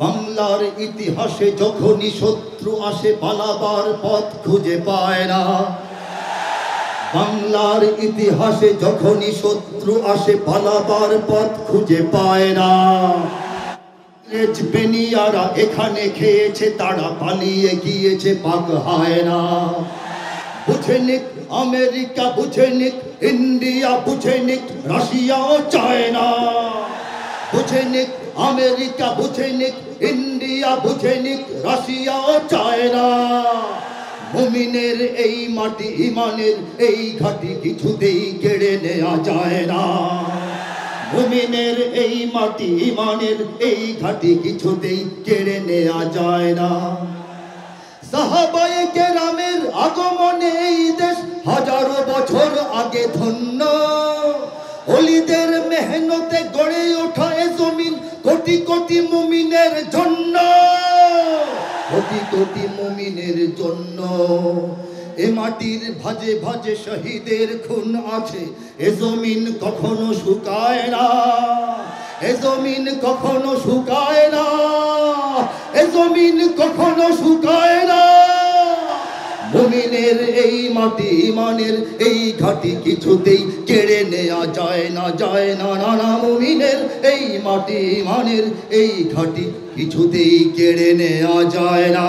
বাংলার ইতিহাসে যখনই শত্রু আসে পালাবার পথ খুঁজে পায় না। বাংলার ইতিহাসে যখনই শত্রু আসে পালাবার পথ খুঁজে পায় না। বেনিয়ারা এখানে খেয়েছে, তারা পালিয়ে গিয়েছে পাক হয় না। বুঝে নিক আমেরিকা, বুঝে নিক ইন্ডিয়া, বুঝে নিক রাশিয়া ও চায়না। বুঝে নিক আমেরিকা, বুঝে নিক ইন্ডিয়া, বুঝে নিক রাশিয়া ও চায়না। মুমিনের এই মাটি ইমানের এই ঘাটি কিছুতেই কেড়ে নেওয়া যায় না। মুমিনের এই মাটি ইমানের এই ঘাটি কিছুতেই কেড়ে নেওয়া যায় না। সাহাবায়ে কেরামের আগমনে এই দেশ হাজারো বছর আগে ধন্য। ওলিদের মেহনতে গড়ে ওঠা এ জমিন কোটি কোটি মুমিনের জন্য, কোটি কোটি মুমিনের জন্য। এ মাটির ভাজে ভাজে শহীদের খুন আছে, এ জমিন কখনো শুকায় না। এ জমিন কখনো শুকায় না, এ জমিন কখনো শুকায় না। মুমিনের এই মাটি ইমানের এই ঘাটি কিছুতেই কেড়ে নেওয়া যায় না, যায় না, না না। মুমিনের এই মাটি ইমানের এই ঘাটি কিছুতেই কেড়ে নেওয়া যায় না।